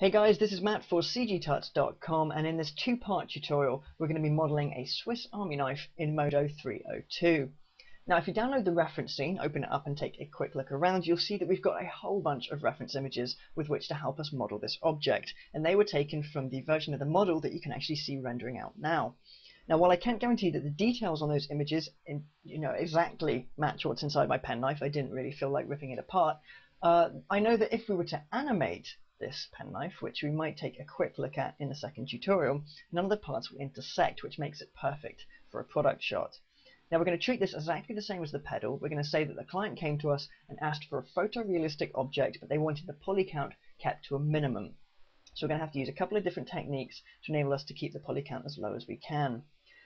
Hey guys, this is Matt for cgtuts.com, and in this two-part tutorial we're going to be modelling a Swiss Army knife in Modo 302. Now if you download the reference scene, open it up and take a quick look around, you'll see that we've got a whole bunch of reference images with which to help us model this object, and they were taken from the version of the model that you can actually see rendering out now. Now while I can't guarantee that the details on those images exactly match what's inside my penknife, I didn't really feel like ripping it apart, I know that if we were to animate this penknife, which we might take a quick look at in the second tutorial, none of the parts will intersect, which makes it perfect for a product shot. Now we're going to treat this exactly the same as the pedal. We're going to say that the client came to us and asked for a photorealistic object, but they wanted the poly count kept to a minimum. So we're going to have to use a couple of different techniques to enable us to keep the poly count as low as we can.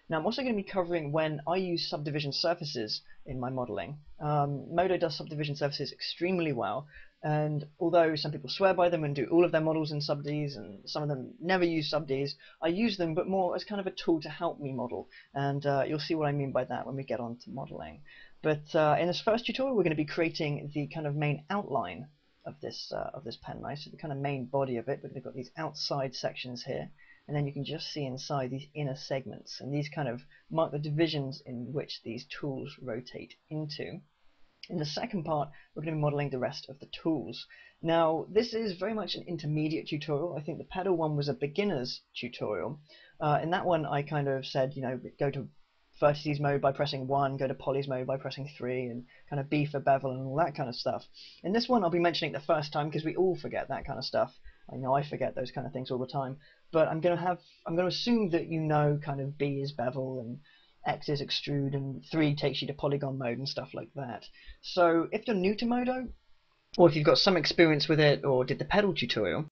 Now I'm also going to be covering when I use subdivision surfaces in my modelling. Modo does subdivision surfaces extremely well, and although some people swear by them and do all of their models in sub-Ds, and some of them never use sub-Ds, I use them but more as kind of a tool to help me model, and you'll see what I mean by that when we get on to modelling. But in this first tutorial we're going to be creating the kind of main outline of this penknife, so the kind of main body of it. We've got these outside sections here, and then you can just see inside these inner segments, and these kind of mark the divisions in which these tools rotate into. In the second part, we're going to be modelling the rest of the tools. Now, this is very much an intermediate tutorial. I think the pedal one was a beginner's tutorial. In that one, I kind of said, go to vertices mode by pressing 1, go to polys mode by pressing 3, and kind of B for bevel and all that kind of stuff. In this one, I'll be mentioning it the first time because we all forget that kind of stuff. I know I forget those kind of things all the time, but I'm going to assume that you know kind of B is bevel and X is extrude and 3 takes you to polygon mode and stuff like that. So if you're new to Modo, or if you've got some experience with it or did the pedal tutorial,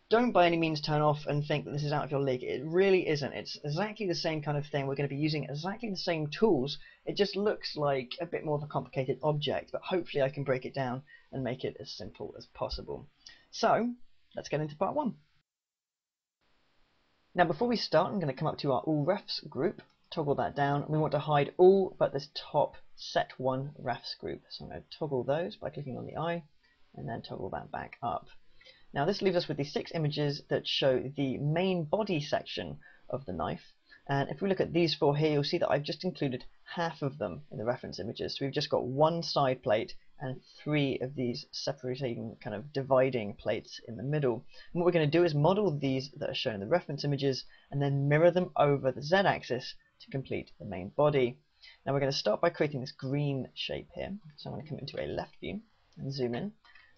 don't by any means turn off and think that this is out of your league. It really isn't. It's exactly the same kind of thing. We're going to be using exactly the same tools. It just looks like a bit more of a complicated object, but hopefully I can break it down and make it as simple as possible. So let's get into part 1. Now before we start, I'm going to come up to our all refs group, toggle that down, and we want to hide all but this top set 1 refs group. So I'm going to toggle those by clicking on the eye and then toggle that back up. Now this leaves us with these 6 images that show the main body section of the knife, and if we look at these 4 here, you'll see that I've just included half of them in the reference images. So we've just got 1 side plate and 3 of these separating, kind of dividing plates in the middle. And what we're going to do is model these that are shown in the reference images and then mirror them over the Z-axis to complete the main body. Now we're going to start by creating this green shape here. So I'm going to come into a left view and zoom in.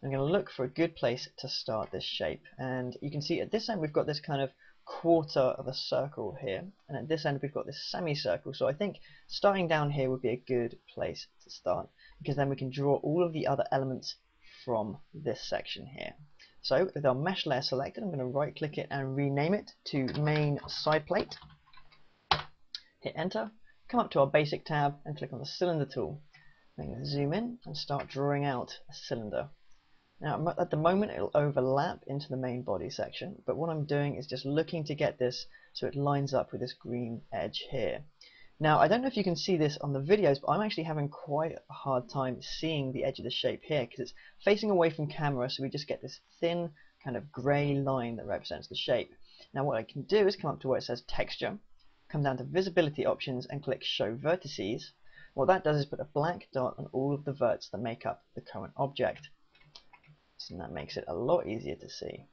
I'm going to look for a good place to start this shape, and you can see at this end we've got this kind of quarter of a circle here, and at this end we've got this semicircle. So I think starting down here would be a good place to start, because then we can draw all of the other elements from this section here. So with our mesh layer selected, I'm going to right click it and rename it to main side plate. Hit enter, come up to our basic tab and click on the cylinder tool. I'm going to zoom in and start drawing out a cylinder. Now at the moment it'll overlap into the main body section, but what I'm doing is just looking to get this so it lines up with this green edge here. Now I don't know if you can see this on the videos, but I'm actually having quite a hard time seeing the edge of the shape here because it's facing away from camera, so we just get this thin kind of grey line that represents the shape. Now what I can do is come up to where it says texture, come down to visibility options and click show vertices. What that does is put a black dot on all of the verts that make up the current object. So that makes it a lot easier to see.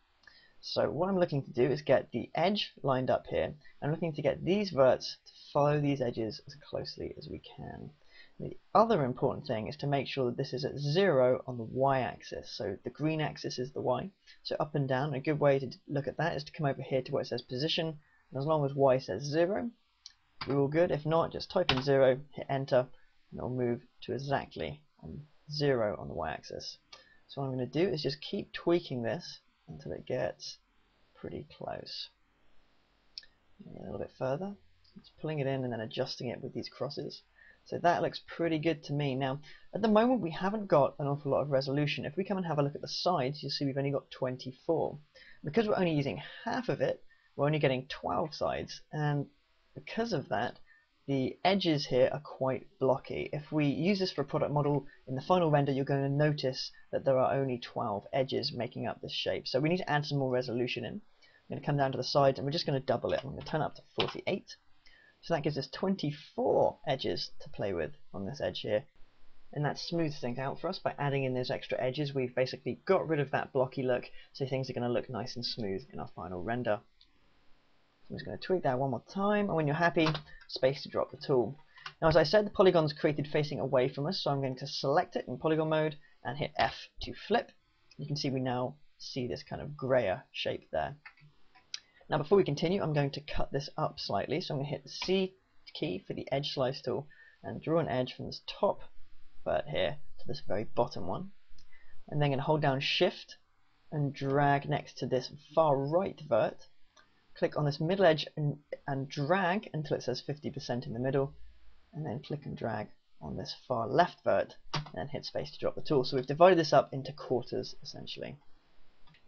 So what I'm looking to do is get the edge lined up here. I'm looking to get these verts to follow these edges as closely as we can. The other important thing is to make sure that this is at 0 on the y-axis. So the green axis is the y. So up and down, a good way to look at that is to come over here to where it says position. And as long as y says 0, we're all good. If not, just type in 0, hit enter, and it'll move to exactly on 0 on the y-axis. So what I'm going to do is just keep tweaking this until it gets pretty close. A little bit further, just pulling it in and then adjusting it with these crosses. So that looks pretty good to me. Now at the moment we haven't got an awful lot of resolution. If we come and have a look at the sides, you'll see we've only got 24. Because we're only using half of it, we're only getting 12 sides, and because of that the edges here are quite blocky. If we use this for a product model in the final render, you're going to notice that there are only 12 edges making up this shape. So we need to add some more resolution in. I'm going to come down to the sides and we're just going to double it. I'm going to turn it up to 48. So that gives us 24 edges to play with on this edge here. And that smooths things out for us by adding in those extra edges. We've basically got rid of that blocky look, so things are going to look nice and smooth in our final render. I'm just going to tweak that one more time, and when you're happy, space to drop the tool. Now, as I said, the polygon's created facing away from us, so I'm going to select it in polygon mode and hit F to flip. You can see we now see this kind of grayer shape there. Now, before we continue, I'm going to cut this up slightly, so I'm going to hit the C key for the edge slice tool and draw an edge from this top vert here to this very bottom one, and then I'm going to hold down Shift and drag next to this far right vert. Click on this middle edge and drag until it says 50% in the middle, and then click and drag on this far left vert and then hit space to drop the tool. So we've divided this up into quarters essentially.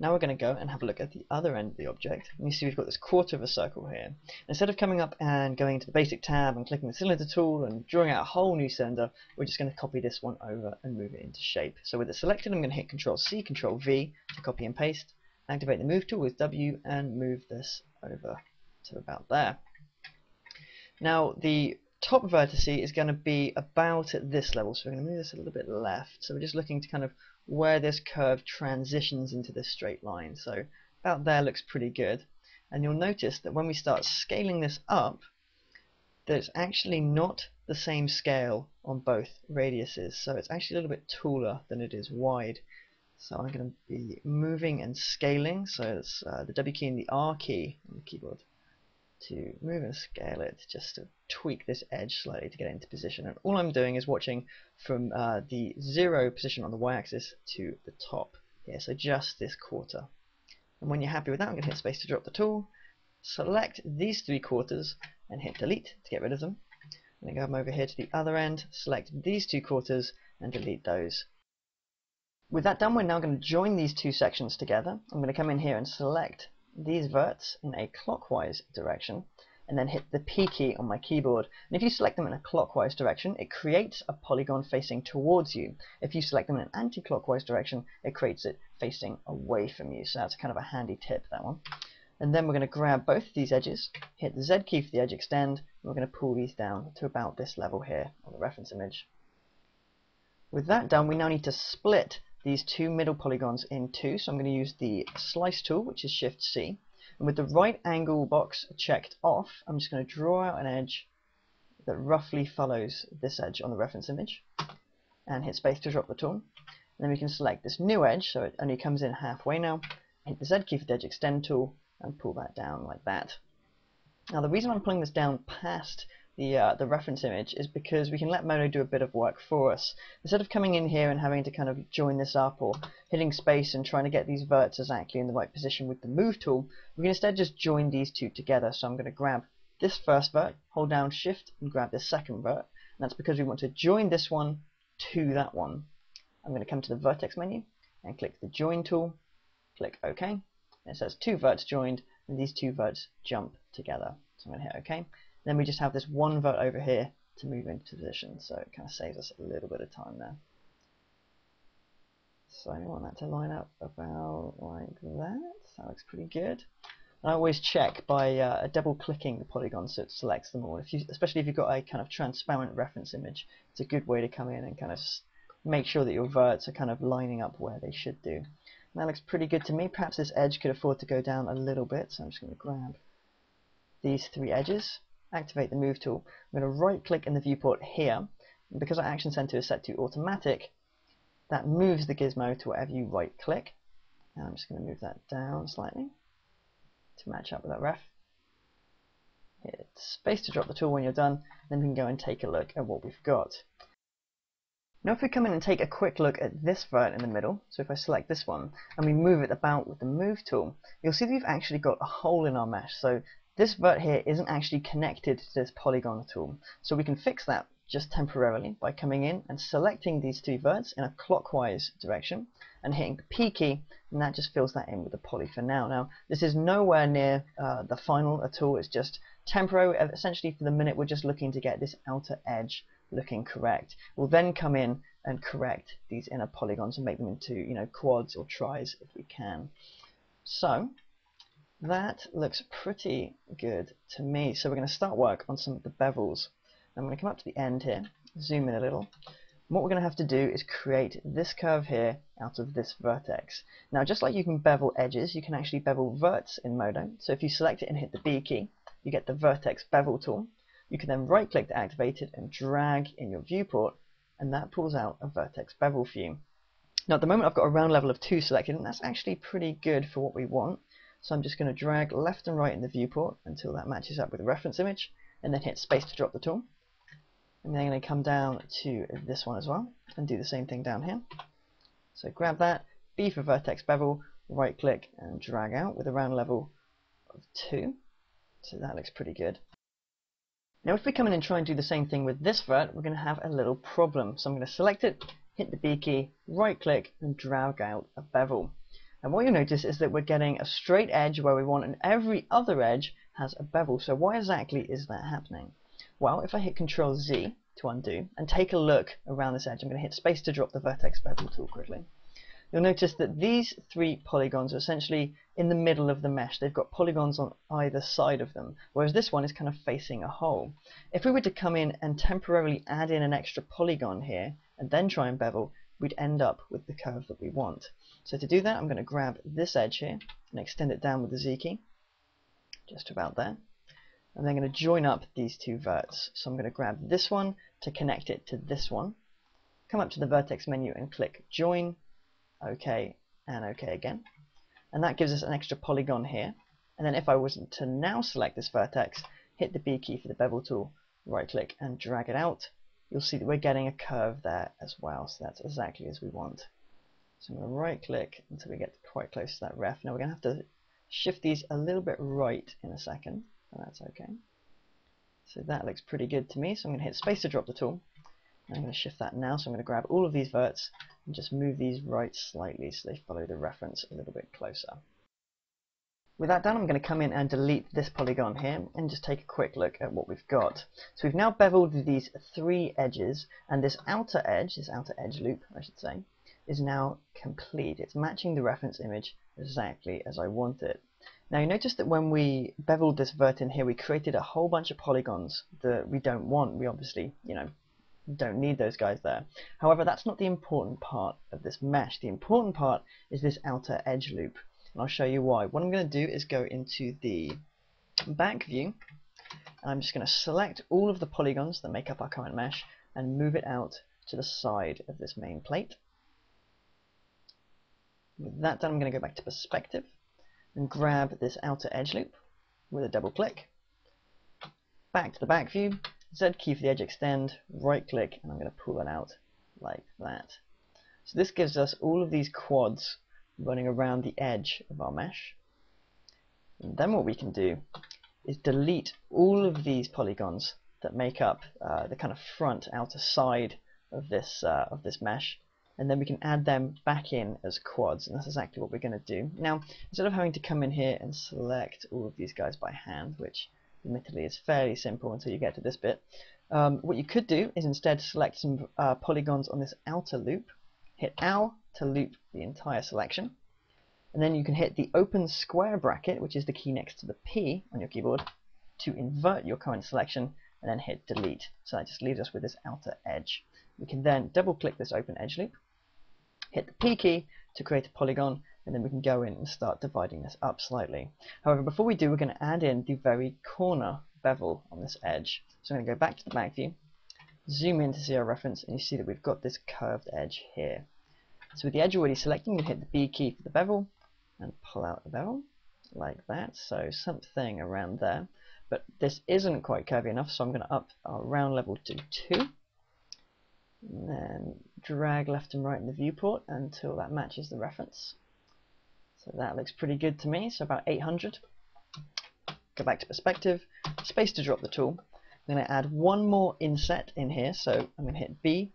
Now we're going to go and have a look at the other end of the object, and you see we've got this quarter of a circle here. Instead of coming up and going to the basic tab and clicking the cylinder tool and drawing out a whole new cylinder, we're just going to copy this one over and move it into shape. So with it selected, I'm going to hit Ctrl C, Ctrl V to copy and paste, activate the move tool with W and move this over to about there. Now the top vertex is going to be about at this level, so we're going to move this a little bit left. So we're just looking to kind of where this curve transitions into this straight line. So about there looks pretty good. And you'll notice that when we start scaling this up, that it's actually not the same scale on both radiuses. So it's actually a little bit taller than it is wide. So I'm going to be moving and scaling. So it's the W key and the R key on the keyboard to move and scale it, just to tweak this edge slightly to get it into position. And all I'm doing is watching from the 0 position on the y-axis to the top here, so just this quarter. And when you're happy with that, I'm going to hit space to drop the tool, select these 3 quarters and hit delete to get rid of them. And then go over here to the other end, select these 2 quarters and delete those. With that done, we're now going to join these 2 sections together. I'm going to come in here and select these verts in a clockwise direction and then hit the P key on my keyboard. And if you select them in a clockwise direction, it creates a polygon facing towards you. If you select them in an anti-clockwise direction, it creates it facing away from you. So that's kind of a handy tip, that one. And then we're going to grab both of these edges, hit the Z key for the edge extend, and we're going to pull these down to about this level here on the reference image. With that done, we now need to split these 2 middle polygons in 2, so I'm going to use the slice tool, which is Shift C, and with the right angle box checked off, I'm just going to draw out an edge that roughly follows this edge on the reference image, and hit space to drop the tool. And then we can select this new edge, so it only comes in halfway now, hit the Z key for the edge extend tool, and pull that down like that. Now the reason I'm pulling this down past the reference image is because we can let Modo do a bit of work for us. Instead of coming in here and having to kind of join this up or hitting space and trying to get these verts exactly in the right position with the move tool, we can instead just join these 2 together. So I'm going to grab this first vert, hold down Shift and grab this second vert, and that's because we want to join this one to that one. I'm going to come to the vertex menu and click the join tool, click OK, and it says 2 verts joined, and these 2 verts jump together. So I'm going to hit OK. Then we just have this one vert over here to move into position, so it kind of saves us a little bit of time there. So I want that to line up about like that. That looks pretty good. And I always check by double clicking the polygon so it selects them all. Especially if you've got a kind of transparent reference image, it's a good way to come in and kind of make sure that your verts are kind of lining up where they should do. And that looks pretty good to me. Perhaps this edge could afford to go down a little bit, so I'm just going to grab these 3 edges. Activate the move tool. I'm going to right click in the viewport here, and because our action center is set to automatic, that moves the gizmo to wherever you right click. And I'm just going to move that down slightly to match up with that ref. Hit space to drop the tool when you're done, then we can go and take a look at what we've got. Now if we come in and take a quick look at this vert in the middle, so if I select this one and we move it about with the move tool, you'll see that we've actually got a hole in our mesh. So this vert here isn't actually connected to this polygon at all. So we can fix that just temporarily by coming in and selecting these 2 verts in a clockwise direction and hitting the P key, and that just fills that in with the poly for now. Now, this is nowhere near the final at all. It's just temporary. Essentially, for the minute, we're just looking to get this outer edge looking correct. We'll then come in and correct these inner polygons and make them into, you know, quads or tris if we can. So that looks pretty good to me. So we're going to start work on some of the bevels. I'm going to come up to the end here, zoom in a little. What we're going to have to do is create this curve here out of this vertex. Now, just like you can bevel edges, you can actually bevel verts in Modo. So if you select it and hit the B key, you get the Vertex Bevel tool. You can then right click to activate it and drag in your viewport, and that pulls out a vertex bevel for you. Now at the moment I've got a round level of 2 selected, and that's actually pretty good for what we want. So I'm just going to drag left and right in the viewport until that matches up with the reference image, and then hit space to drop the tool. And then I'm going to come down to this one as well and do the same thing down here. So grab that, B for Vertex Bevel, right click and drag out with a round level of 2. So that looks pretty good. Now if we come in and try and do the same thing with this vert, we're going to have a little problem. So I'm going to select it, hit the B key, right click and drag out a bevel. And what you'll notice is that we're getting a straight edge where we want, and every other edge has a bevel. So why exactly is that happening? Well, if I hit Ctrl Z to undo and take a look around this edge, I'm going to hit space to drop the Vertex Bevel tool quickly. You'll notice that these 3 polygons are essentially in the middle of the mesh. They've got polygons on either side of them, whereas this one is kind of facing a hole. If we were to come in and temporarily add in an extra polygon here and then try and bevel, we'd end up with the curve that we want. So to do that, I'm going to grab this edge here and extend it down with the Z key, just about there. And then I'm going to join up these 2 verts. So I'm going to grab this one to connect it to this one, come up to the vertex menu and click join, OK, and OK again. And that gives us an extra polygon here. And then if I was to now select this vertex, hit the B key for the bevel tool, right click and drag it out, you'll see that we're getting a curve there as well. So that's exactly as we want. So I'm going to right click until we get quite close to that ref. Now we're going to have to shift these a little bit right in a second, and that's okay. So that looks pretty good to me. So I'm going to hit space to drop the tool. And I'm going to shift that now. So I'm going to grab all of these verts and just move these right slightly so they follow the reference a little bit closer. With that done, I'm going to come in and delete this polygon here and just take a quick look at what we've got. So we've now beveled these 3 edges, and this outer edge loop, I should say, is now complete. It's matching the reference image exactly as I want it. Now you notice that when we beveled this vert in here, we created a whole bunch of polygons that we don't want. We obviously, you know, don't need those guys there. However, that's not the important part of this mesh. The important part is this outer edge loop, and I'll show you why. What I'm going to do is go into the back view, and I'm just going to select all of the polygons that make up our current mesh and move it out to the side of this main plate. With that done, I'm going to go back to perspective and grab this outer edge loop with a double click. Back to the back view, Z key for the edge extend, right click, and I'm going to pull it out like that. So this gives us all of these quads running around the edge of our mesh. And then what we can do is delete all of these polygons that make up the kind of front outer side of this mesh, and then we can add them back in as quads, and that's exactly what we're going to do. Now, instead of having to come in here and select all of these guys by hand, which admittedly is fairly simple until you get to this bit, what you could do is instead select some polygons on this outer loop, hit L to loop the entire selection, and then you can hit the open square bracket, which is the key next to the P on your keyboard, to invert your current selection, and then hit delete. So that just leaves us with this outer edge. We can then double click this open edge loop, hit the P key to create a polygon, and then we can go in and start dividing this up slightly. However, before we do, we're going to add in the very corner bevel on this edge. So I'm going to go back to the back view, zoom in to see our reference, and you see that we've got this curved edge here. So with the edge already selected, you can hit the B key for the bevel and pull out the bevel like that. So something around there. But this isn't quite curvy enough, so I'm going to up our round level to 2. And then drag left and right in the viewport until that matches the reference. So that looks pretty good to me, so about 800. Go back to perspective, space to drop the tool. I'm going to add one more inset in here, so I'm going to hit B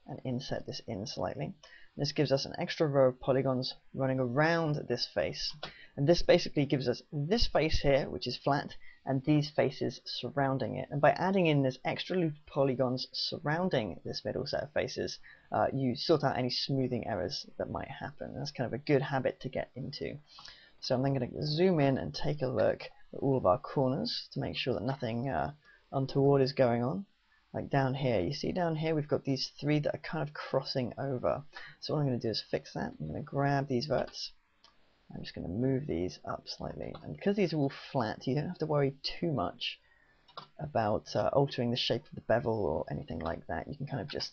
and inset this in slightly. This gives us an extra row of polygons running around this face. And this basically gives us this face here, which is flat, and these faces surrounding it. And by adding in this extra loop of polygons surrounding this middle set of faces, you sort out any smoothing errors that might happen. That's kind of a good habit to get into. So I'm then going to zoom in and take a look at all of our corners to make sure that nothing untoward is going on. Like down here, you see down here we've got these three that are kind of crossing over. So what I'm going to do is fix that. I'm going to grab these verts. I'm just going to move these up slightly. And because these are all flat, you don't have to worry too much about altering the shape of the bevel or anything like that. You can kind of just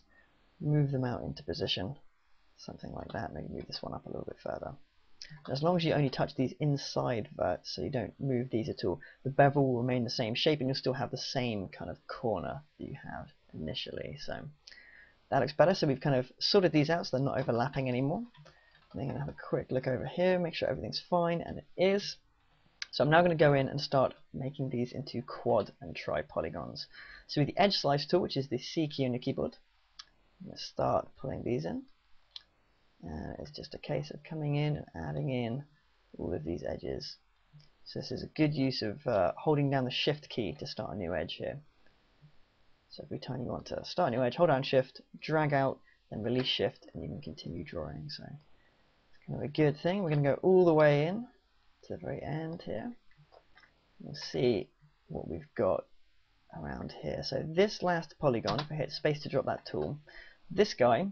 move them out into position. Something like that. Maybe move this one up a little bit further. As long as you only touch these inside verts, so you don't move these at all, the bevel will remain the same shape and you'll still have the same kind of corner that you had initially. So that looks better. So we've kind of sorted these out so they're not overlapping anymore. I'm going to have a quick look over here, make sure everything's fine, and it is. So I'm now going to go in and start making these into quad and tri polygons. So with the edge slice tool, which is the C key on your keyboard, I'm going to start pulling these in. And it's just a case of coming in and adding in all of these edges. So this is a good use of holding down the shift key to start a new edge here. So every time you want to start a new edge, hold down shift, drag out, then release shift, and you can continue drawing. So it's kind of a good thing. We're going to go all the way in to the very end here. We'll see what we've got around here. So this last polygon, if I hit space to drop that tool, this guy,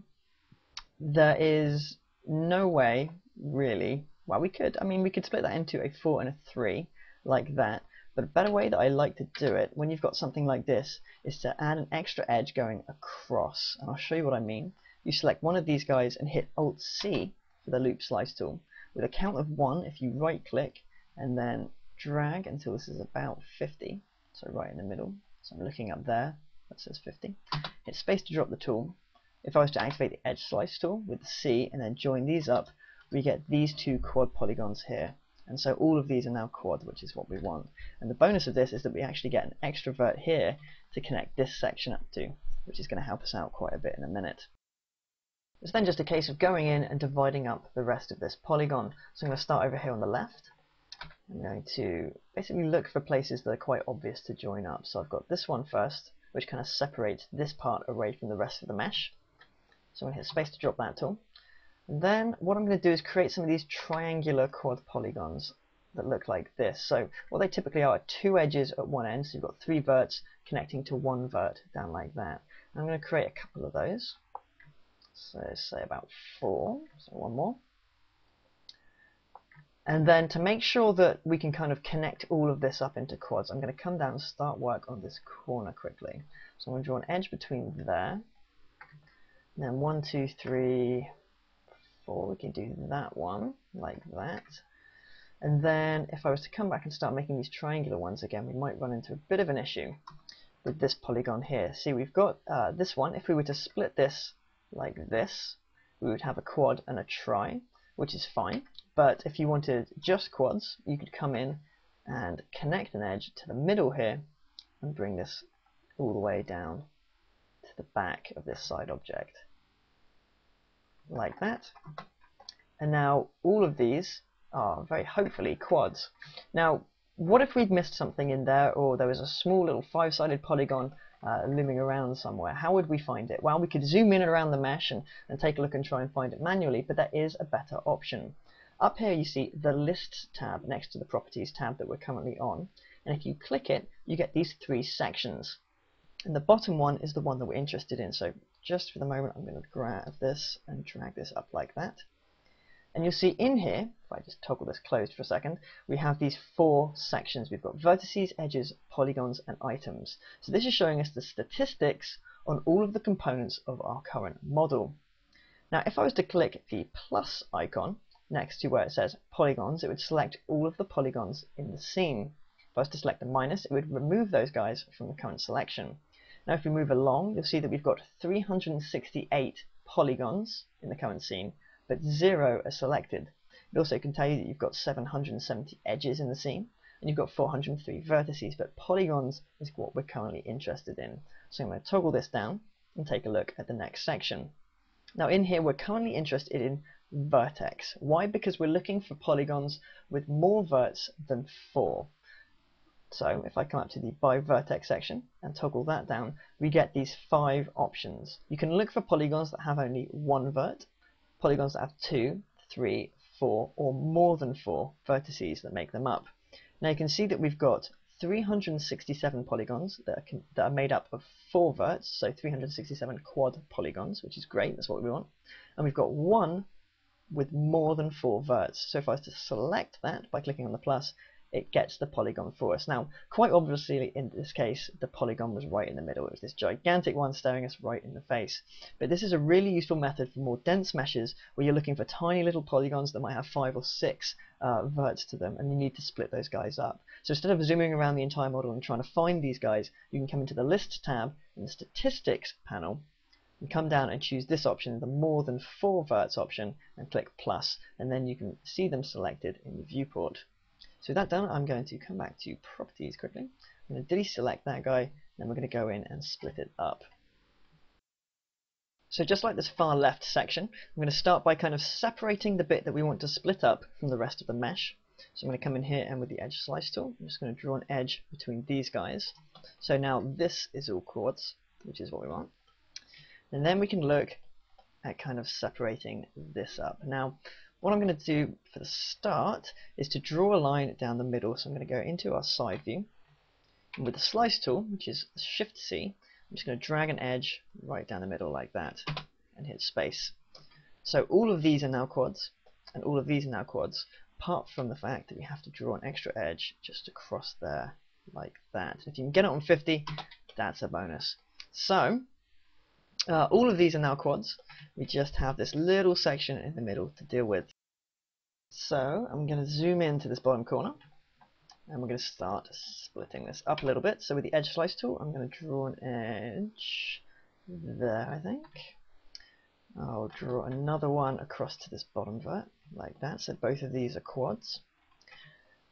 there is no way, really, well we could split that into a 4 and a 3, like that, but a better way that I like to do it, when you've got something like this, is to add an extra edge going across, and I'll show you what I mean. You select one of these guys and hit Alt-C for the loop slice tool. With a count of 1, if you right click, and then drag until this is about 50, so right in the middle, so I'm looking up there, that says 50, hit space to drop the tool. If I was to activate the edge slice tool with the C and then join these up, we get these two quad polygons here. And so all of these are now quad, which is what we want. And the bonus of this is that we actually get an extra vert here to connect this section up to, which is going to help us out quite a bit in a minute. It's then just a case of going in and dividing up the rest of this polygon. So I'm going to start over here on the left. I'm going to basically look for places that are quite obvious to join up. So I've got this one first, which kind of separates this part away from the rest of the mesh. So I'm going to hit space to drop that tool. And then what I'm going to do is create some of these triangular quad polygons that look like this. So what they typically are 2 edges at one end, so you've got 3 verts connecting to 1 vert down like that. I'm going to create a couple of those. So say about 4, so one more. And then to make sure that we can kind of connect all of this up into quads, I'm going to come down and start work on this corner quickly. So I'm going to draw an edge between there. And then 1, 2, 3, 4, we can do that one, like that. And then if I was to come back and start making these triangular ones again, we might run into a bit of an issue with this polygon here. See, we've got this one. If we were to split this like this, we would have a quad and a tri, which is fine. But if you wanted just quads, you could come in and connect an edge to the middle here and bring this all the way down to the back of this side object. Like that. And now all of these are very hopefully quads. Now what if we'd missed something in there, or there was a small little 5-sided polygon looming around somewhere? How would we find it? Well, we could zoom in around the mesh and take a look and try and find it manually, but there is a better option. Up here you see the Lists tab next to the Properties tab that we're currently on, and if you click it you get these 3 sections. And the bottom one is the one that we're interested in, so just for the moment I'm going to grab this and drag this up like that. And you'll see in here, if I just toggle this closed for a second, we have these 4 sections. We've got vertices, edges, polygons, and items. So this is showing us the statistics on all of the components of our current model. Now if I was to click the plus icon next to where it says polygons, it would select all of the polygons in the scene. If I was to select the minus, it would remove those guys from the current selection. Now if we move along, you'll see that we've got 368 polygons in the current scene, but 0 are selected. It also can tell you that you've got 770 edges in the scene, and you've got 403 vertices, but polygons is what we're currently interested in. So I'm going to toggle this down and take a look at the next section. Now in here we're currently interested in vertex. Why? Because we're looking for polygons with more verts than 4. So if I come up to the by vertex section and toggle that down, we get these 5 options. You can look for polygons that have only 1 vert, polygons that have 2, 3, 4, or more than 4 vertices that make them up. Now you can see that we've got 367 polygons that are made up of 4 verts, so 367 quad polygons, which is great, that's what we want. And we've got 1 with more than 4 verts. So if I was to select that by clicking on the plus, it gets the polygon for us. Now, quite obviously in this case, the polygon was right in the middle. It was this gigantic one staring us right in the face. But this is a really useful method for more dense meshes where you're looking for tiny little polygons that might have 5 or 6 verts to them, and you need to split those guys up. So instead of zooming around the entire model and trying to find these guys, you can come into the Lists tab in the Statistics panel and come down and choose this option, the more than 4 verts option, and click plus, and then you can see them selected in the viewport. So with that done, I'm going to come back to properties quickly. I'm going to deselect that guy, and then we're going to go in and split it up. So just like this far left section, I'm going to start by kind of separating the bit that we want to split up from the rest of the mesh. So I'm going to come in here and with the edge slice tool, I'm just going to draw an edge between these guys. So now this is all chords, which is what we want. And then we can look at kind of separating this up. Now, what I'm going to do for the start is to draw a line down the middle. So I'm going to go into our side view, and with the slice tool, which is Shift C, I'm just going to drag an edge right down the middle like that and hit space. So all of these are now quads, and all of these are now quads, apart from the fact that we have to draw an extra edge just across there like that. If you can get it on 50, that's a bonus. So all of these are now quads. We just have this little section in the middle to deal with. So I'm going to zoom into this bottom corner, and we're going to start splitting this up a little bit. So with the edge slice tool, I'm going to draw an edge there, I think. I'll draw another one across to this bottom vert, like that. So both of these are quads.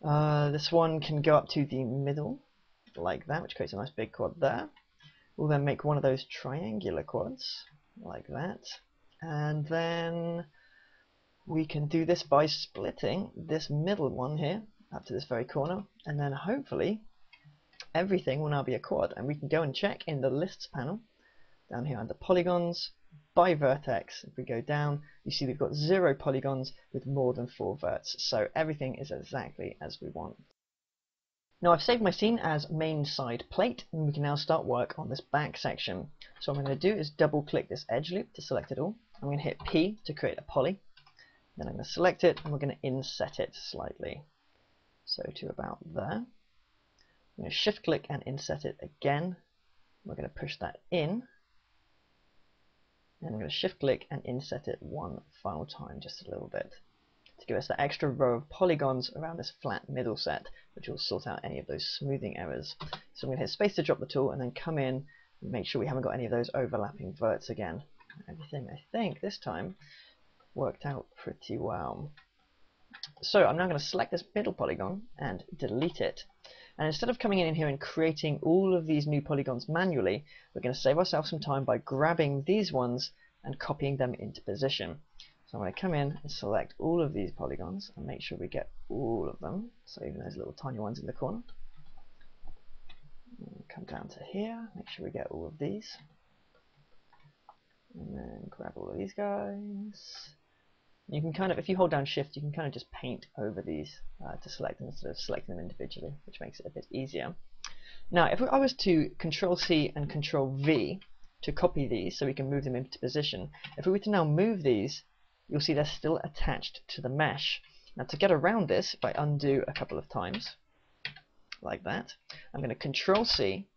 This one can go up to the middle, like that, which creates a nice big quad there. We'll then make one of those triangular quads, like that. And then we can do this by splitting this middle one here up to this very corner, and then hopefully everything will now be a quad, and we can go and check in the Lists panel down here under Polygons by Vertex. If we go down, you see we've got 0 polygons with more than 4 verts, so everything is exactly as we want. Now I've saved my scene as main side plate, and we can now start work on this back section. So what I'm going to do is double click this edge loop to select it all. I'm going to hit P to create a poly. Then I'm going to select it, and we're going to inset it slightly. So to about there. I'm going to shift click and inset it again. We're going to push that in. And I'm going to shift click and inset it one final time, just a little bit, to give us that extra row of polygons around this flat middle set, which will sort out any of those smoothing errors. So I'm going to hit space to drop the tool, and then come in and make sure we haven't got any of those overlapping verts again. Everything, I think, this time worked out pretty well. So I'm now going to select this middle polygon and delete it. And instead of coming in here and creating all of these new polygons manually, we're going to save ourselves some time by grabbing these ones and copying them into position. So I'm going to come in and select all of these polygons and make sure we get all of them, so even those little tiny ones in the corner. Come down to here, make sure we get all of these. And then grab all of these guys. You can kind of, if you hold down shift, you can kind of just paint over these to select them instead of selecting them individually, which makes it a bit easier. Now, if I was to Control C and Control V to copy these so we can move them into position, if we were to now move these, you'll see they're still attached to the mesh. Now to get around this, if I undo a couple of times, like that, I'm going to Control C,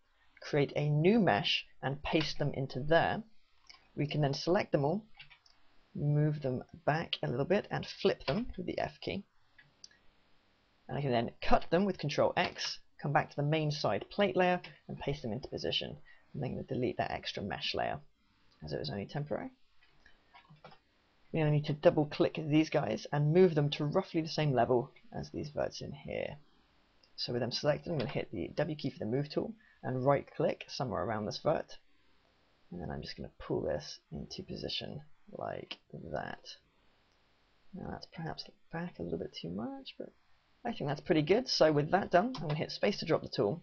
create a new mesh, and paste them into there. We can then select them all, move them back a little bit, and flip them with the F key. And I can then cut them with Control X, come back to the main side plate layer, and paste them into position. And then I'm going to delete that extra mesh layer, as it was only temporary. We're going to need to double click these guys and move them to roughly the same level as these verts in here. So with them selected, I'm going to hit the W key for the move tool and right click somewhere around this vert. And then I'm just going to pull this into position like that. Now that's perhaps back a little bit too much, but I think that's pretty good. So with that done, I'm going to hit space to drop the tool.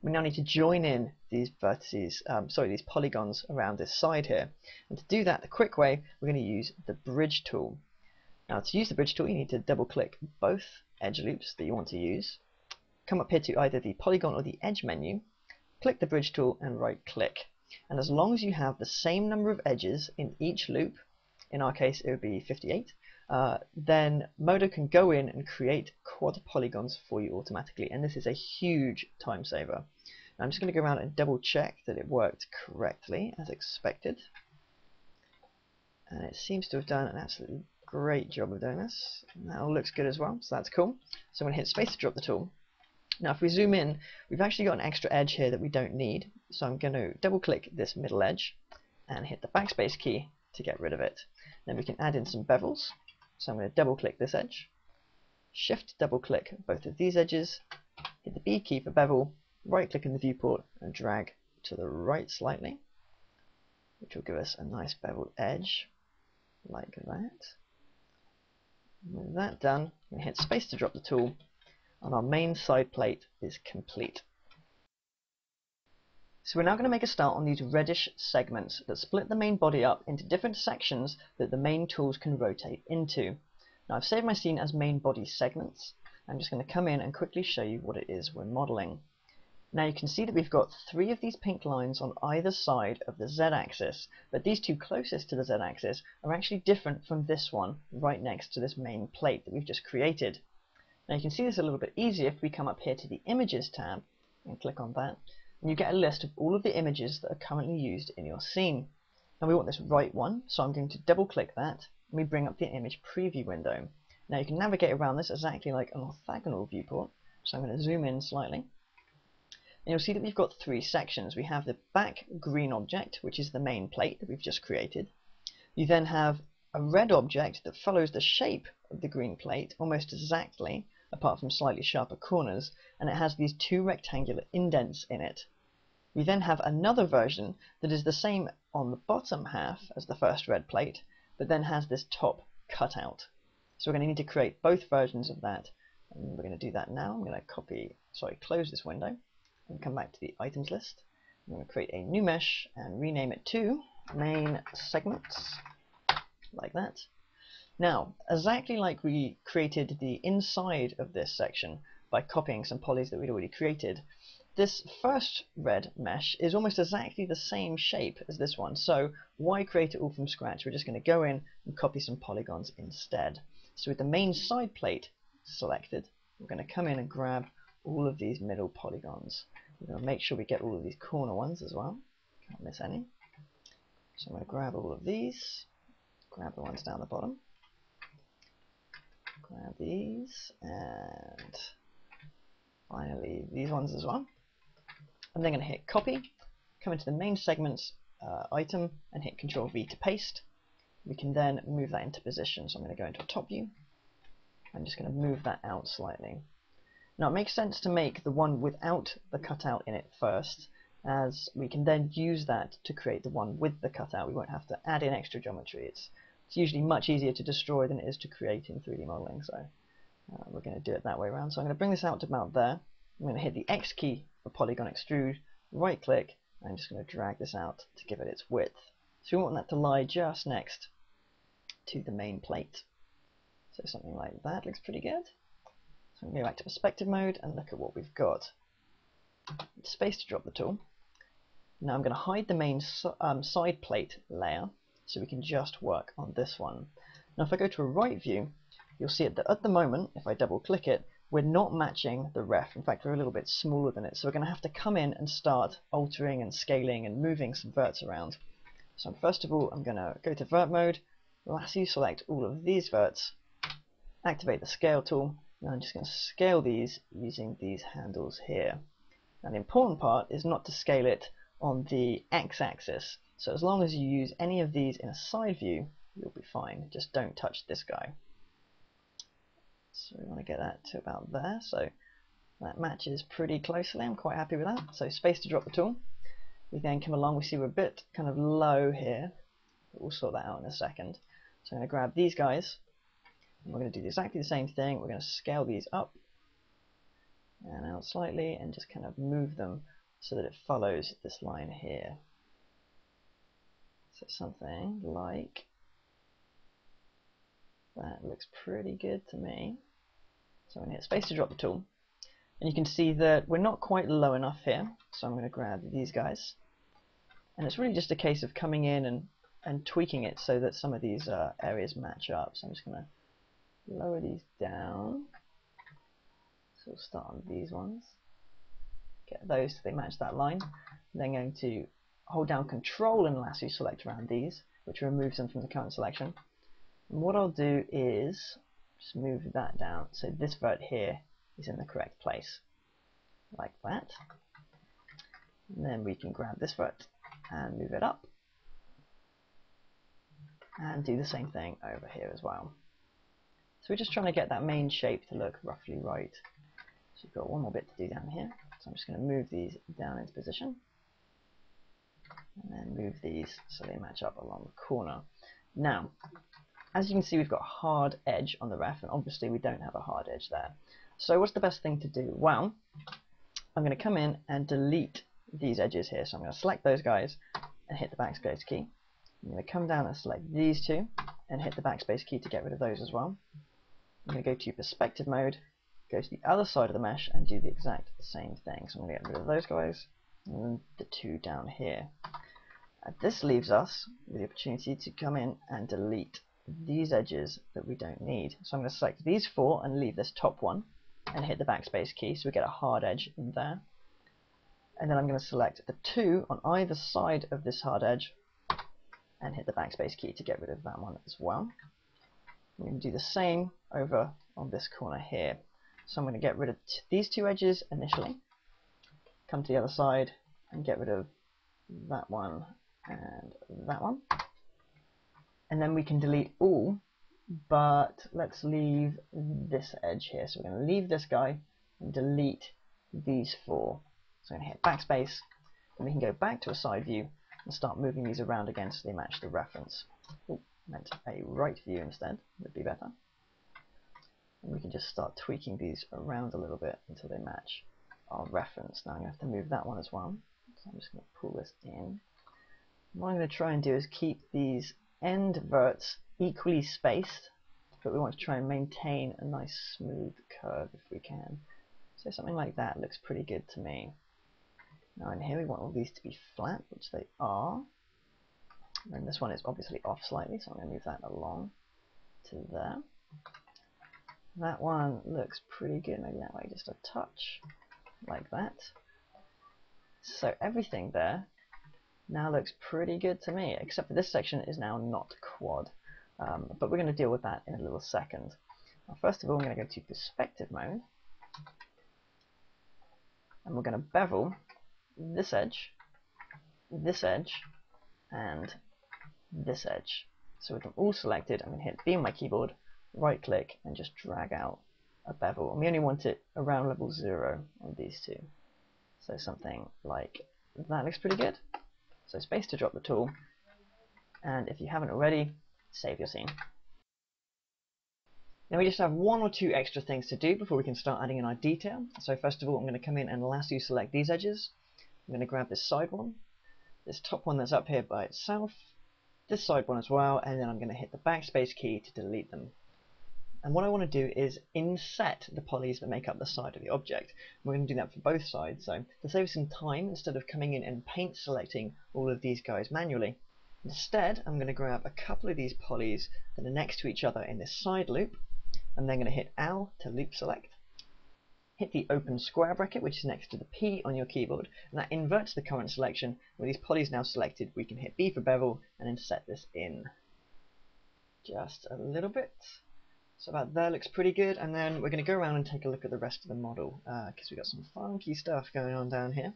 We now need to join in these vertices, these polygons around this side here. And to do that, the quick way, we're going to use the bridge tool. Now to use the bridge tool, you need to double click both edge loops that you want to use. Come up here to either the polygon or the edge menu, click the bridge tool and right click. And as long as you have the same number of edges in each loop, in our case it would be 58, then Modo can go in and create quad polygons for you automatically, and this is a huge time saver. Now I'm just going to go around and double check that it worked correctly as expected, and it seems to have done an absolutely great job of doing this. And that all looks good as well, so that's cool. So I'm going to hit space to drop the tool. Now if we zoom in, we've actually got an extra edge here that we don't need, so I'm going to double click this middle edge and hit the backspace key to get rid of it. Then we can add in some bevels. So I'm going to double click this edge, shift double click both of these edges, hit the B key for bevel, right click in the viewport and drag to the right slightly, which will give us a nice beveled edge like that. With that done, I'm going to hit space to drop the tool, and our main side plate is complete. So we're now going to make a start on these reddish segments that split the main body up into different sections that the main tools can rotate into. Now I've saved my scene as main body segments. I'm just going to come in and quickly show you what it is we're modeling. Now you can see that we've got 3 of these pink lines on either side of the z-axis, but these 2 closest to the z-axis are actually different from this one right next to this main plate that we've just created. Now you can see this a little bit easier if we come up here to the Images tab and click on that. And you get a list of all of the images that are currently used in your scene. And we want this right one, so I'm going to double click that, and we bring up the image preview window. Now you can navigate around this exactly like an orthogonal viewport, so I'm going to zoom in slightly. And you'll see that we've got 3 sections. We have the back green object, which is the main plate that we've just created. You then have a red object that follows the shape of the green plate almost exactly, apart from slightly sharper corners, and it has these 2 rectangular indents in it. We then have another version that is the same on the bottom half as the first red plate, but then has this top cutout. So we're going to need to create both versions of that, and we're going to do that now. I'm going to close this window and come back to the items list. I'm going to create a new mesh and rename it to main segments, like that. Now, exactly like we created the inside of this section by copying some polys that we'd already created, this first red mesh is almost exactly the same shape as this one, so why create it all from scratch? We're just going to go in and copy some polygons instead. So with the main side plate selected, we're going to come in and grab all of these middle polygons. We're going to make sure we get all of these corner ones as well. Can't miss any. So I'm going to grab all of these, grab the ones down the bottom, grab these, and finally these ones as well. I'm then going to hit copy, come into the main segments item and hit Ctrl V to paste. We can then move that into position. So I'm going to go into a top view. I'm just going to move that out slightly. Now it makes sense to make the one without the cutout in it first, as we can then use that to create the one with the cutout. We won't have to add in extra geometry. It's usually much easier to destroy than it is to create in 3D modeling, so we're going to do it that way around. So I'm going to bring this out to about there. I'm going to hit the X key for polygon extrude, right click, and I'm just going to drag this out to give it its width. So we want that to lie just next to the main plate. So something like that looks pretty good. So I'm going to go back to perspective mode and look at what we've got. Space to drop the tool. Now I'm going to hide the main side plate layer so we can just work on this one. Now if I go to a right view, you'll see that at the moment, if I double click it, we're not matching the ref. In fact, we're a little bit smaller than it. So we're going to have to come in and start altering and scaling and moving some verts around. So first of all, I'm going to go to vert mode, lasso select all of these verts, activate the scale tool, and I'm just going to scale these using these handles here. Now the important part is not to scale it on the x-axis. So as long as you use any of these in a side view, you'll be fine. Just don't touch this guy. So we want to get that to about there, so that matches pretty closely. I'm quite happy with that. So space to drop the tool. We then come along, we see we're a bit kind of low here. We'll sort that out in a second. So I'm going to grab these guys, and we're going to do exactly the same thing. We're going to scale these up and out slightly and just kind of move them so that it follows this line here. So something like that looks pretty good to me. So I'm going to hit space to drop the tool, and you can see that we're not quite low enough here, so I'm going to grab these guys, and it's really just a case of coming in and tweaking it so that some of these areas match up. So I'm just going to lower these down. So we'll start on these ones, get those so they match that line. I'm then going to hold down Control and lasso select around these, which removes them from the current selection. And what I'll do is just move that down so this vert here is in the correct place, like that. And then we can grab this vert and move it up, and do the same thing over here as well. So we're just trying to get that main shape to look roughly right. So we've got one more bit to do down here. So I'm just going to move these down into position, and then move these so they match up along the corner. Now, as you can see, we've got a hard edge on the ref, and obviously we don't have a hard edge there. So what's the best thing to do? Well, I'm going to come in and delete these edges here. So I'm going to select those guys and hit the backspace key. I'm going to come down and select these two and hit the backspace key to get rid of those as well. I'm going to go to perspective mode, go to the other side of the mesh and do the exact same thing. So I'm going to get rid of those guys and then the two down here. This leaves us with the opportunity to come in and delete these edges that we don't need. So I'm going to select these four and leave this top one and hit the backspace key so we get a hard edge in there. And then I'm going to select the two on either side of this hard edge and hit the backspace key to get rid of that one as well. I'm going to do the same over on this corner here. So I'm going to get rid of these two edges initially, come to the other side and get rid of that one and that one. And then we can delete all, but let's leave this edge here. So we're going to leave this guy and delete these four. So I'm going to hit backspace, and we can go back to a side view and start moving these around again so they match the reference. Oh, meant a right view instead would be better. And we can just start tweaking these around a little bit until they match our reference. Now I'm going to have to move that one as well. So I'm just going to pull this in. What I'm going to try and do is keep these end verts equally spaced, but we want to try and maintain a nice smooth curve if we can. So something like that looks pretty good to me. Now in here we want all these to be flat, which they are. And this one is obviously off slightly, so I'm going to move that along to there. That one looks pretty good, maybe that way just a touch, like that. So everything there now looks pretty good to me, except for this section is now not quad. But we're going to deal with that in a little second. Now, first of all, I'm going to go to perspective mode, and we're going to bevel this edge, and this edge. So with them all selected, I'm going to hit B on my keyboard, right click, and just drag out a bevel. And we only want it around level 0 on these two. So something like that looks pretty good. So space to drop the tool, and if you haven't already, save your scene. Now we just have one or two extra things to do before we can start adding in our detail. So first of all, I'm going to come in and lasso select these edges. I'm going to grab this side one, this top one that's up here by itself, this side one as well, and then I'm going to hit the backspace key to delete them. And what I want to do is inset the polys that make up the side of the object. We're going to do that for both sides, so to save some time, instead of coming in and paint selecting all of these guys manually, instead I'm going to grab a couple of these polys that are next to each other in this side loop. I'm then going to hit L to loop select, hit the open square bracket which is next to the P on your keyboard, and that inverts the current selection. With these polys now selected, we can hit B for bevel and then set this in just a little bit. So about there looks pretty good, and then we're going to go around and take a look at the rest of the model, because we've got some funky stuff going on down here.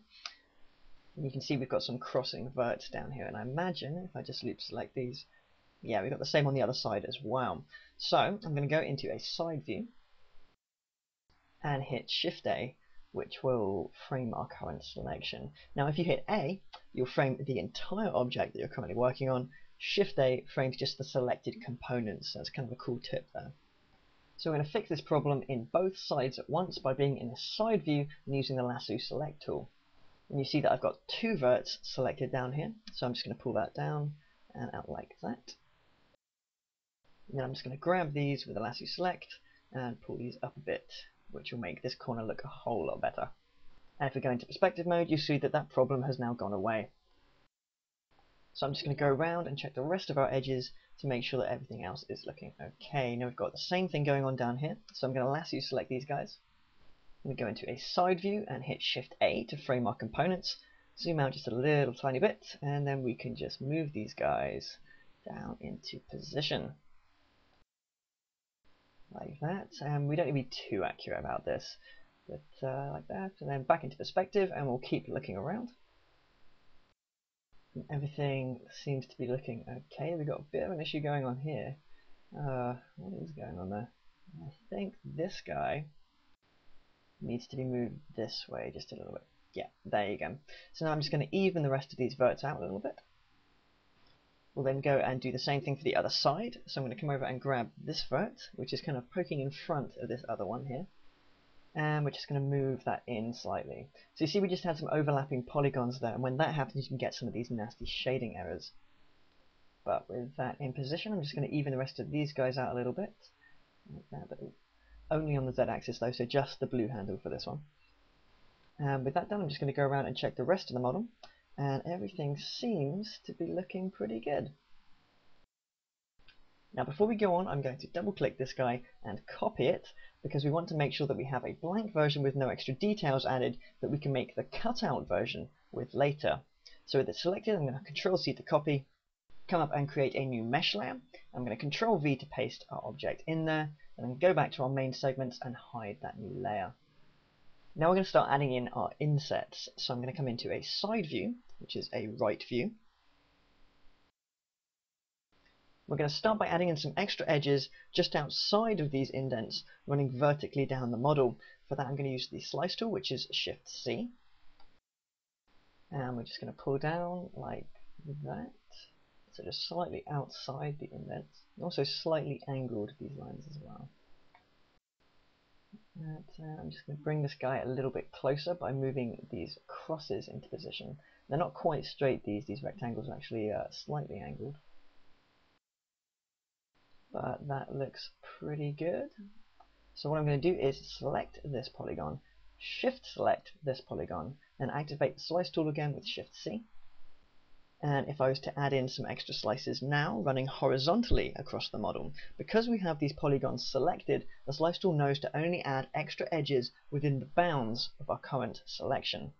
And you can see we've got some crossing verts down here, and I imagine if I just loop select these, yeah, we've got the same on the other side as well. So I'm going to go into a side view and hit Shift A, which will frame our current selection. Now if you hit A, you'll frame the entire object that you're currently working on, Shift A frames just the selected components. That's kind of a cool tip there. So we're going to fix this problem in both sides at once by being in a side view and using the lasso select tool. And you see that I've got two verts selected down here, so I'm just going to pull that down and out like that. And then I'm just going to grab these with the lasso select and pull these up a bit, which will make this corner look a whole lot better. And if we go into perspective mode, you see that that problem has now gone away. So I'm just going to go around and check the rest of our edges to make sure that everything else is looking okay. Now we've got the same thing going on down here, so I'm going to lasso select these guys. We go into a side view and hit Shift A to frame our components, zoom out just a little tiny bit, and then we can just move these guys down into position like that. And we don't need to be too accurate about this, but like that, and then back into perspective, and we'll keep looking around. And everything seems to be looking okay. We've got a bit of an issue going on here. What is going on there? I think this guy needs to be moved this way just a little bit. Yeah, there you go. So now I'm just going to even the rest of these verts out a little bit. We'll then go and do the same thing for the other side. So I'm going to come over and grab this vert, which is kind of poking in front of this other one here. And we're just going to move that in slightly. So you see we just had some overlapping polygons there, and when that happens you can get some of these nasty shading errors. But with that in position, I'm just going to even the rest of these guys out a little bit. Like that, but only on the Z-axis though, so just the blue handle for this one. And with that done, I'm just going to go around and check the rest of the model, and everything seems to be looking pretty good. Now before we go on, I'm going to double click this guy and copy it, because we want to make sure that we have a blank version with no extra details added that we can make the cutout version with later. So with it selected, I'm going to Control C to copy, come up and create a new mesh layer. I'm going to Control V to paste our object in there, and then go back to our main segments and hide that new layer. Now we're going to start adding in our insets. So I'm going to come into a side view, which is a right view. We're going to start by adding in some extra edges just outside of these indents, running vertically down the model. For that I'm going to use the slice tool, which is Shift C. And we're just going to pull down like that. So just slightly outside the indents, and also slightly angled these lines as well. And, I'm just going to bring this guy a little bit closer by moving these crosses into position. They're not quite straight, these rectangles are actually slightly angled. But that looks pretty good. So what I'm going to do is select this polygon, Shift select this polygon, and activate the slice tool again with Shift C. And if I was to add in some extra slices now, running horizontally across the model, because we have these polygons selected, the slice tool knows to only add extra edges within the bounds of our current selection.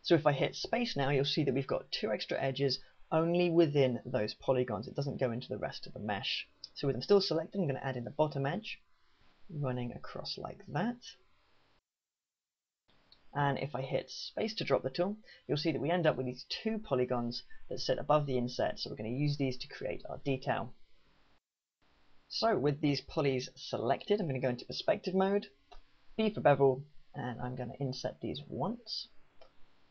So if I hit space now, you'll see that we've got two extra edges only within those polygons. It doesn't go into the rest of the mesh. So with them still selected, I'm going to add in the bottom edge, running across like that. And if I hit space to drop the tool, you'll see that we end up with these two polygons that sit above the inset, so we're going to use these to create our detail. So with these polys selected, I'm going to go into perspective mode, B for bevel, and I'm going to inset these once.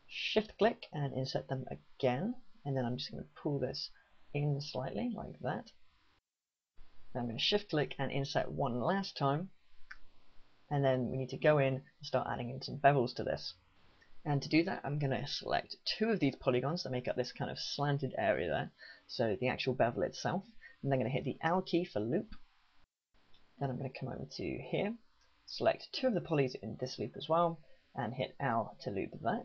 Shift click and inset them again, and then I'm just going to pull this in slightly like that. Then I'm going to shift click and inset one last time. And then we need to go in and start adding in some bevels to this. And to do that, I'm going to select two of these polygons that make up this kind of slanted area there, so the actual bevel itself. And then I'm going to hit the L key for loop. Then I'm going to come over to here, select two of the polys in this loop as well, and hit L to loop that.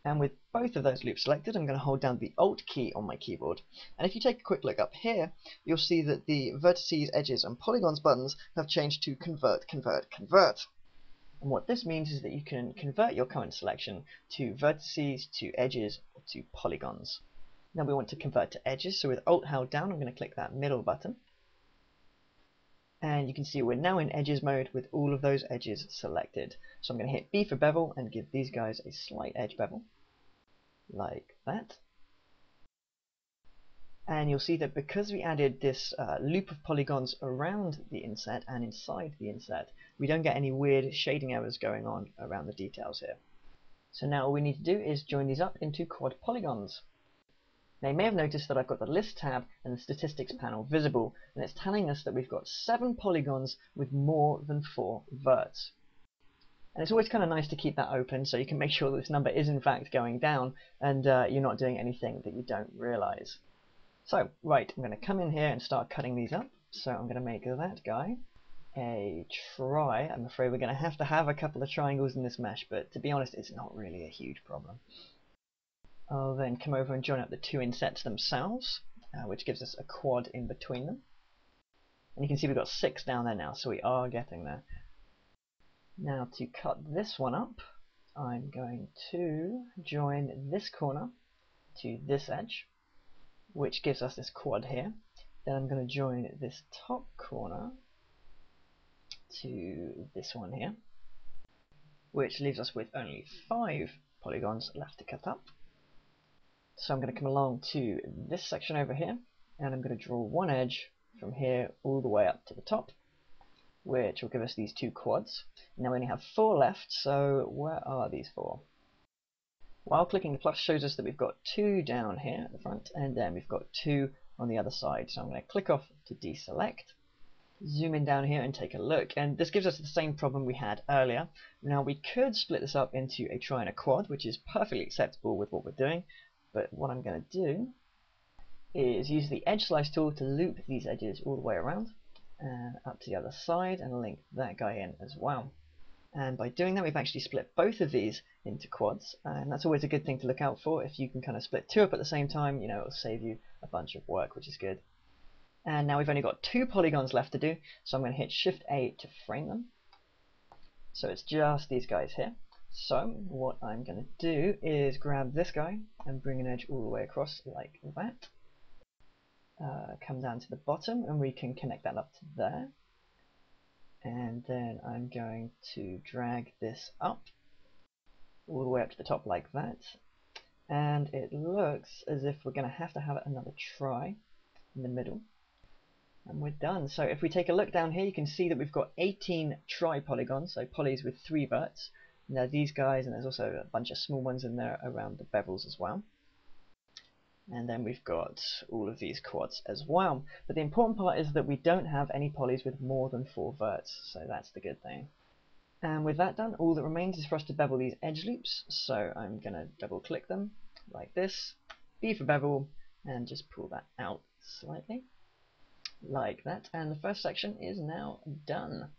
And with both of those loops selected, I'm going to hold down the Alt key on my keyboard. And if you take a quick look up here, you'll see that the vertices, edges, and polygons buttons have changed to Convert, Convert, Convert. And what this means is that you can convert your current selection to vertices, to edges, or to polygons. Now we want to convert to edges, so with Alt held down, I'm going to click that middle button. And you can see we're now in edges mode with all of those edges selected. So I'm going to hit B for bevel and give these guys a slight edge bevel, like that. And you'll see that because we added this loop of polygons around the inset and inside the inset, we don't get any weird shading errors going on around the details here. So now all we need to do is join these up into quad polygons. Now you may have noticed that I've got the list tab and the statistics panel visible, and it's telling us that we've got 7 polygons with more than 4 verts. And it's always kind of nice to keep that open so you can make sure that this number is in fact going down and you're not doing anything that you don't realize. So, right, I'm going to come in here and start cutting these up. So I'm going to make that guy a try. I'm afraid we're going to have a couple of triangles in this mesh, but to be honest, it's not really a huge problem. I'll then come over and join up the 2 insets themselves, which gives us a quad in between them. And you can see we've got 6 down there now, so we are getting there. Now to cut this one up, I'm going to join this corner to this edge, which gives us this quad here. Then I'm going to join this top corner to this one here, which leaves us with only 5 polygons left to cut up. So I'm going to come along to this section over here, and I'm going to draw one edge from here all the way up to the top, which will give us these 2 quads. Now we only have 4 left, so where are these 4? While clicking the plus shows us that we've got 2 down here at the front, and then we've got 2 on the other side. So I'm going to click off to deselect, zoom in down here and take a look, and this gives us the same problem we had earlier. Now we could split this up into a tri and a quad, which is perfectly acceptable with what we're doing, but what I'm going to do is use the edge slice tool to loop these edges all the way around and up to the other side and link that guy in as well. And by doing that, we've actually split both of these into quads, and that's always a good thing to look out for. If you can kind of split 2 up at the same time, you know, it'll save you a bunch of work, which is good. And now we've only got 2 polygons left to do, so I'm going to hit Shift A to frame them. So it's just these guys here. So what I'm going to do is grab this guy and bring an edge all the way across like that. Come down to the bottom and we can connect that up to there. And then I'm going to drag this up all the way up to the top like that. And it looks as if we're going to have another try in the middle. And we're done. So if we take a look down here, you can see that we've got 18 tri polygons, so polys with 3 verts. Now these guys, and there's also a bunch of small ones in there around the bevels as well. And then we've got all of these quads as well. But the important part is that we don't have any polys with more than 4 verts, so that's the good thing. And with that done, all that remains is for us to bevel these edge loops. So I'm going to double click them like this, B for bevel, and just pull that out slightly like that. And the first section is now done.